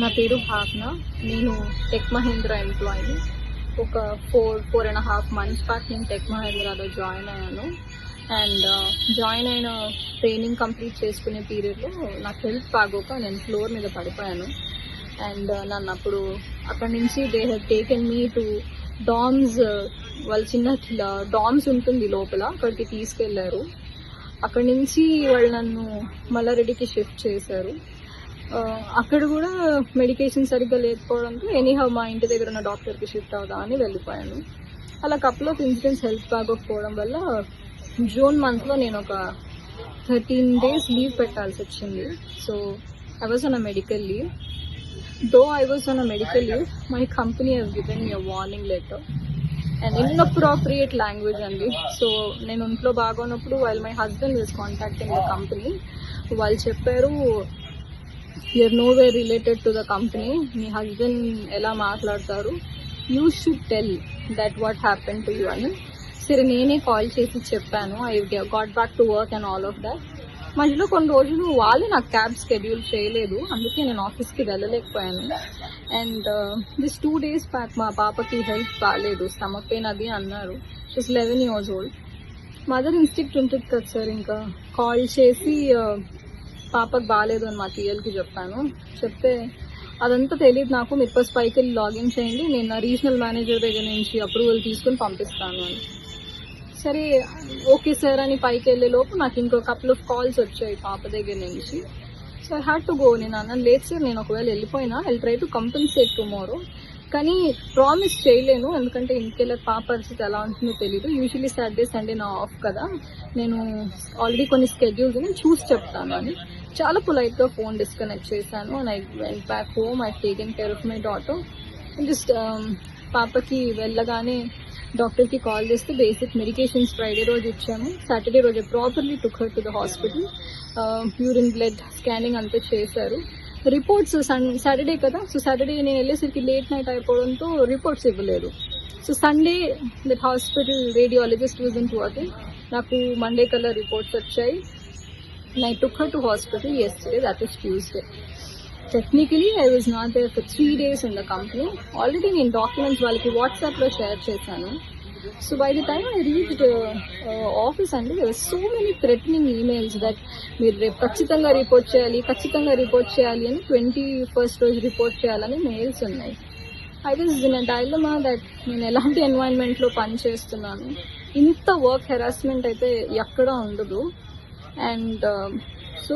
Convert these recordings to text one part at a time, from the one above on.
నా పేరు భావన. నేను టెక్ మహేంద్ర ఎంప్లాయీ. ఒక 4.5 months బ్యాక్ నేను టెక్ మహేంద్రలో జాయిన్ అయ్యాను. అండ్ జాయిన్ అయిన ట్రైనింగ్ కంప్లీట్ చేసుకునే పీరియడ్లో నాకు హెల్త్ బాగోక నేను ఫ్లోర్ మీద పడిపోయాను. అండ్ నన్ను అప్పుడు అక్కడి నుంచి they have taken me to DOMS. వాళ్ళ చిన్న డామ్స్ ఉంటుంది లోపల, అక్కడికి తీసుకెళ్లారు. అక్కడి నుంచి వాళ్ళు నన్ను మల్లారెడ్డికి షిఫ్ట్ చేశారు. అక్కడ కూడా మెడికేషన్ సరిగ్గా లేకపోవడంతో ఎనీహౌ మా ఇంటి దగ్గర ఉన్న డాక్టర్కి షిఫ్ట్ అవుదామని వెళ్ళిపోయాను. అలా కపుల్ ఆఫ్ ఇన్సిడెంట్స్ హెల్త్ బాగోకపోవడం వల్ల జూన్ మంత్లో నేను ఒక 13 days లీవ్ పెట్టాల్సి వచ్చింది. So I was on a medical leave. Though I was on a medical leave, my company has given me a warning letter and inappropriate language అండి. So నేను ఇంట్లో బాగోనప్పుడు while my husband was contacting the company, వాళ్ళు చెప్పారు you're nowhere related to the company, మీ husband ఎలా మాట్లాడతారు, you should tell that what happen to you అని. సరే నేనే కాల్ చేసి చెప్పాను. I got back to work and all of that. మధ్యలో కొన్ని రోజులు వాళ్ళే నాకు క్యాబ్ షెడ్యూల్ చేయలేదు, అందుకే నేను ఆఫీస్కి వెళ్ళలేకపోయాను. అండ్ దిస్ 2 days బ్యాక్ మా పాపకి హెల్త్ బాగాలేదు, స్టమక్ పెయిన్ అది అన్నారు. She's 11 years old. Mother instinct ఉంటుంది కదా సార్, ఇంకా కాల్ చేసి పాపకు బాగాలేదు అని మా టీఎల్కి చెప్పాను. చెప్తే అదంతా తెలియదు నాకు, మీరు ఫస్ట్ పైకి వెళ్ళి లాగిన్ చేయండి, నేను నా రీజనల్ మేనేజర్ దగ్గర నుంచి అప్రూవల్ తీసుకుని పంపిస్తాను అని. సరే ఓకే సార్ అని పైకి వెళ్ళే లోపు నాకు ఇంకో కపుల్ ఆఫ్ కాల్స్ వచ్చాయి పాప దగ్గర నుంచి. So I had to go. నేను అన్నాను లేదు సార్, నేను ఒకవేళ వెళ్ళిపోయినా I try to compensate tomorrow, కానీ ప్రామిస్ చేయలేను, ఎందుకంటే ఇంటికెళ్ళే పాప పరిస్థితి ఎలా ఉంటుందో తెలీదు. యూజువల్లీ సాటర్డే సండే నా ఆఫ్ కదా, నేను ఆల్రెడీ కొన్ని స్కెడ్యూల్స్ నేను చూసి చెప్తాను అని చాలా పొలైట్గా ఫోన్ డిస్కనెక్ట్ చేశాను. And I went back home. I taken care of my daughter. Just పాపకి వెళ్ళగానే డాక్టర్కి కాల్ చేస్తే బేసిక్ మెడికేషన్స్ ఫ్రైడే రోజు ఇచ్చాము. సాటర్డే రోజు properly took her to the hospital. Urine blood scanning అంతా చేశారు. రిపోర్ట్స్ సాటర్డే కదా, సో సాటర్డే నేను వెళ్ళేసరికి లేట్ నైట్ అయిపోవడంతో రిపోర్ట్స్ ఇవ్వలేదు. So Sunday that hospital radiologist was in working. నాకు మండే కల్లా రిపోర్ట్స్ వచ్చాయి. I took her to hospital yesterday, that is Tuesday. Technically, I was not there for 3 days in the company. Already నేను documents వాళ్ళకి వాట్సాప్లో share చేశాను. So by the time I reached office అండి, there were so many threatening emails that మీరు రేపు ఖచ్చితంగా report చేయాలి అని 21st రోజు రిపోర్ట్ చేయాలని మెయిల్స్ ఉన్నాయి. I was in a dilemma that నేను ఎలాంటి ఎన్వైరన్మెంట్లో పని చేస్తున్నాను, ఇంత వర్క్ హెరాస్మెంట్ అయితే ఎక్కడా ఉండదు. అండ్ సో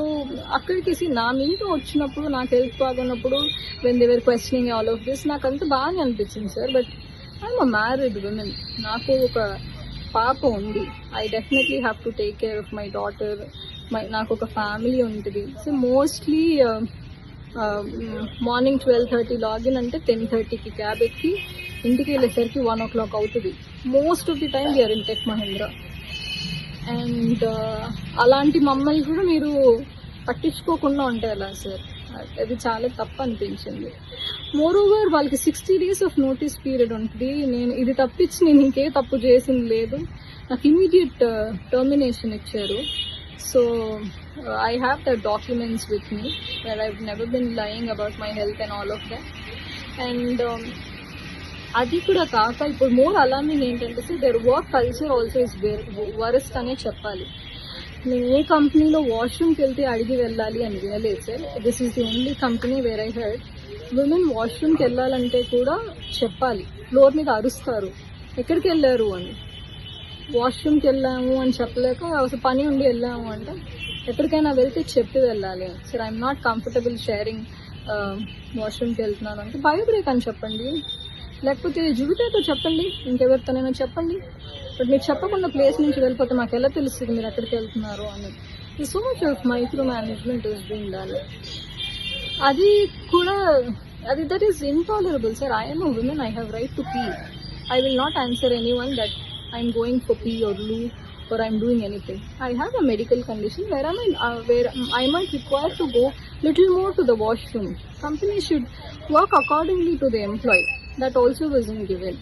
అక్కడికి నా మీద వచ్చినప్పుడు నాకు హెల్త్ బాగున్నప్పుడు when they were questioning all of this నాకు అంత బాగానే అనిపించింది sir. But I'm a married women, నాకు ఒక పాప ఉంది. I definitely have to take care of my daughter. నాకు ఒక ఫ్యామిలీ ఉంటుంది. సో మోస్ట్లీ మార్నింగ్ 12:30 లాగిన్ అంటే 10:30కి క్యాబ్ ఎక్కి ఇంటికి వెళ్ళేసరికి 1 o'clock అవుతుంది. Most of the time we are in Tech Mahindra. And అలాంటి మమ్మల్ని కూడా మీరు పట్టించుకోకుండా ఉంటే ఎలా సార్, అది చాలా తప్పు అనిపించింది. మోర్ ఓవర్ వాళ్ళకి 60 days ఆఫ్ నోటీస్ పీరియడ్ ఉంటుంది. నేను ఇది తప్పించి నేను ఇంకే తప్పు చేసింది లేదు. నాకు ఇమీడియట్ టర్మినేషన్ ఇచ్చారు. So I have the documents with me where I never been lying about my health and all of that. And అది కూడా కాక ఇప్పుడు మోర్ అలార్మింగ్ ఏంటంటే sir, their work culture also is worst అనే చెప్పాలి. నేను ఏ కంపెనీలో వాష్రూమ్కి వెళ్తే అడిగి వెళ్ళాలి అని వినలేదు sir. This is the only company where I heard women వాష్రూమ్కి వెళ్ళాలంటే కూడా చెప్పాలి. ఫ్లోర్ మీద అరుస్తారు ఎక్కడికి వెళ్ళారు అని. వాష్రూమ్కి వెళ్ళాము అని చెప్పలేక అసలు పని ఉండి వెళ్ళాము అంటే ఎక్కడికైనా వెళ్తే చెప్పి వెళ్ళాలి. Sir I'm not comfortable sharing వాష్రూమ్కి వెళ్తున్నాను అంటే బయో బ్రేక్ అని చెప్పండి, లేకపోతే జుబితాతో చెప్పండి, ఇంకెవరితోనైనా చెప్పండి. బట్ మీరు చెప్పకుండా ప్లేస్ నుంచి వెళ్ళిపోతే మాకు ఎలా తెలుస్తుంది మీరు ఎక్కడికి వెళ్తున్నారు అని. So much of micro management is being done. అది కూడా that is intolerable sir. I'm a woman, I have right to pee. I will not answer any one that I'm going for pee or loo or I'm doing anything. I have a medical condition where I might require to go little more to the washroom. Company should work accordingly to the employee. That also wasn't given.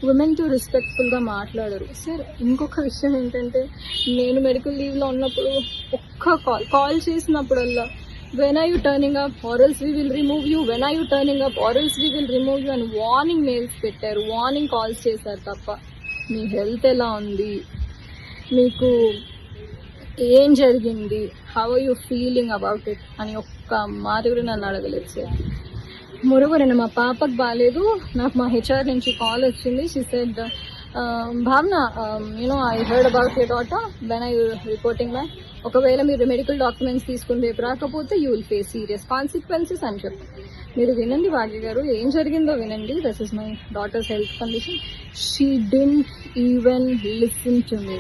Women to respectful గా మాట్లాడరు sir. ఇంకొక విషయం ఏంటంటే, నేను medical లీవ్లో ఉన్నప్పుడు ఒక్క call చేసినప్పుడల్లా when are you turning up or else we will remove you, when are you turning up or else we will remove you అని వార్నింగ్ మెయిల్స్ పెట్టారు, వార్నింగ్ కాల్స్ చేశారు తప్ప మీ హెల్త్ ఎలా ఉంది, మీకు ఏం జరిగింది, how are you feeling about it అని ఒక్క మాట కూడా నన్ను అడగలేదు సార్. మొరవర్ మా పాపకు బాగాలేదు, నాకు మా హెచ్ఆర్ నుంచి కాల్ వచ్చింది. షీ సెడ్ భావన I heard about your daughter, when I reporting back, ఒకవేళ మీరు మెడికల్ డాక్యుమెంట్స్ తీసుకుని రేపు రాకపోతే you will face serious consequences అని చెప్పి. మీరు వినండి భాగ్య గారు, ఏం జరిగిందో వినండి. This is my daughters health condition. She didn't even listen to me.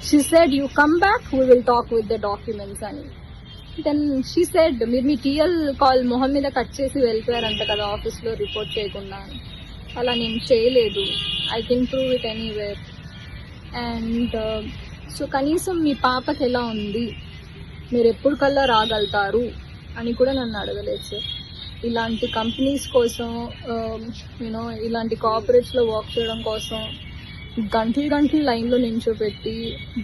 She said you come back, we will talk with the documents అని. దెన్ షీ సెడ్ మీరు మీ టీఎల్ కాల్ మొహం మీద కట్ చేసి వెళ్ళిపోయారంట కదా ఆఫీస్లో రిపోర్ట్ చేయకుండా. అలా నేను చేయలేదు, I can prove it anywhere. And so కనీసం మీ పాపకి ఎలా ఉంది, మీరు ఎప్పుడు కల్లా రాగలుగుతారు అని కూడా నన్ను అడగలేదు సార్. ఇలాంటి కంపెనీస్ కోసం ఇలాంటి కార్పొరేట్స్లో వర్క్ చేయడం కోసం గంటలు లైన్లో నించోపెట్టి,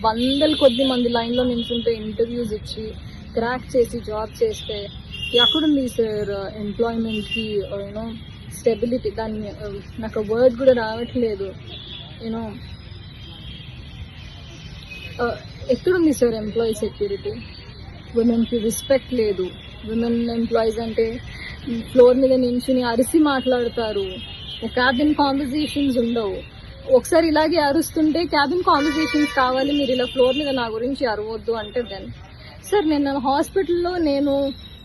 వందల కొద్ది మంది లైన్లో నించుంటే ఇంటర్వ్యూస్ ఇచ్చి క్రాక్ చేసి జాబ్ చేస్తే ఎక్కడుంది సార్ ఎంప్లాయ్మెంట్కి స్టెబిలిటీ? దాన్ని నాకు వర్డ్ కూడా రావట్లేదు. ఎక్కడుంది సార్ ఎంప్లాయీ సెక్యూరిటీ? విమెన్కి రెస్పెక్ట్ లేదు. విమెన్ ఎంప్లాయీస్ అంటే ఫ్లోర్ మీద నించుని అరిసి మాట్లాడతారు, క్యాబిన్ కాన్వర్జేషన్స్ ఉండవు. ఒకసారి ఇలాగే అరుస్తుంటే క్యాబిన్ కాన్వర్జేషన్స్ కావాలి, మీరు ఇలా ఫ్లోర్ మీద నా గురించి అరవద్దు అంటే దెన్ సార్ నేను హాస్పిటల్లో నేను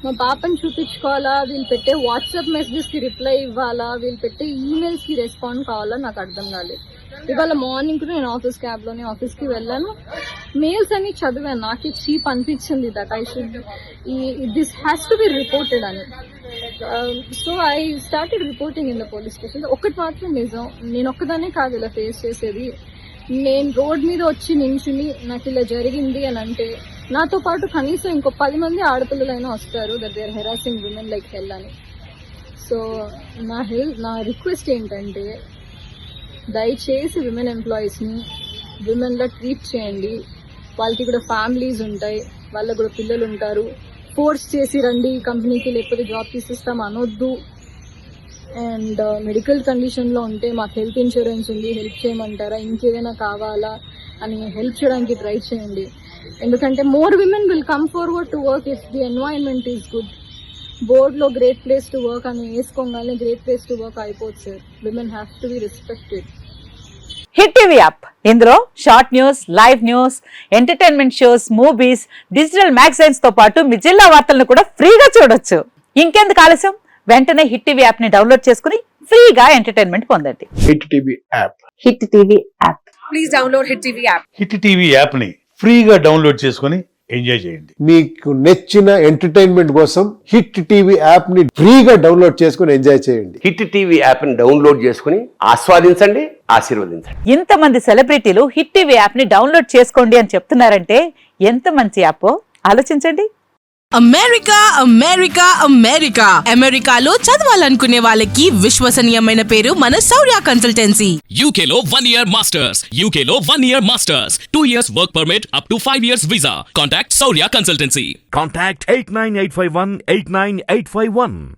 మా పాపని చూపించుకోవాలా, వీళ్ళు పెట్టే వాట్సాప్ మెసేజెస్కి రిప్లై ఇవ్వాలా, వీళ్ళు పెట్టే ఈమెయిల్స్కి రెస్పాండ్ కావాలా, నాకు అర్థం కాలేదు. ఇవాళ మార్నింగ్ కూడా నేను క్యాబ్లోనే ఆఫీస్కి వెళ్ళాను, మెయిల్స్ అన్ని చదివాను. నాకు చీప్ అనిపించింది that I should this has to be reported అని. So I started reporting in the police station. ఒకటి మాత్రం నిజం, నేను ఒక్కదానే కాదు ఇలా ఫేస్ చేసేది. నేను రోడ్ మీద వచ్చి నించుని నాకు ఇలా జరిగింది అని అంటే నాతో పాటు కనీసం ఇంకో 10 మంది ఆడపిల్లలైనా వస్తారు that they are harassing women like hell అని. సో నా రిక్వెస్ట్ ఏంటంటే దయచేసి విమెన్ ఎంప్లాయీస్ని విమెన్లా ట్రీట్ చేయండి. వాళ్ళకి కూడా ఫ్యామిలీస్ ఉంటాయి, వాళ్ళకు కూడా పిల్లలు ఉంటారు. ఫోర్స్ చేసి రండి కంపెనీకి లేకపోతే జాబ్ తీసిస్తాం అనొద్దు. అండ్ మెడికల్ కండిషన్లో ఉంటే మాకు హెల్త్ ఇన్సూరెన్స్ ఉంది, హెల్ప్ చేయమంటారా, ఇంకేదైనా కావాలా అని హెల్ప్ చేయడానికి ట్రై చేయండి. ఎందుకంటే more women will come forward to work if the environment is good. బోర్డ్లో గ్రేట్ ప్లేస్ టు వర్క్ అని వేసుకోగానే గ్రేట్ ప్లేస్ టు వర్క్ అయిపోతుంది sir. Women have to be respected. Hit TV app, ఇందులో short news, live news, entertainment shows, movies, digital magazines తో పాటు మీ జిల్లా వార్తలను కూడా ఫ్రీగా చూడొచ్చు. ఇంకెందుకు ఆలస్యం, వెంటనే హిట్ టీవీ యాప్ ని డౌన్లోడ్ చేసుకుని ఫ్రీగా ఎంటర్టైన్మెంట్ పొందండి. Hit TV app, hit TV app, please download hit TV app. Hit TV app ని ఫ్రీగా డౌన్లోడ్ చేసుకుని ఎంజాయ్ చేయండి. మీకు నచ్చిన ఎంటర్టైన్మెంట్ కోసం హిట్ టీవీ యాప్ ని ఫ్రీగా డౌన్లోడ్ చేసుకుని ఎంజాయ్ చేయండి. హిట్ టీవీ యాప్ ని డౌన్లోడ్ చేసుకుని ఆస్వాదించండి, ఆశీర్వదించండి. ఇంతమంది సెలబ్రిటీలు హిట్ టీవీ యాప్ ని డౌన్లోడ్ చేసుకోండి అని చెప్తున్నారంటే ఎంత మంచి యాప్ ఆలోచించండి. అమెరికా అమెరికా అమెరికా అమెరికాలో చదవాలనుకునే వాళ్ళకి విశ్వసనీయమైన పేరు మన శౌర్య కన్సల్టెన్సీ. UK లో 1 year masters, UK లో 1 year masters, 2 years work permit up to 5 years visa. Contact Saurya Consultancy. Contact 89851 89851.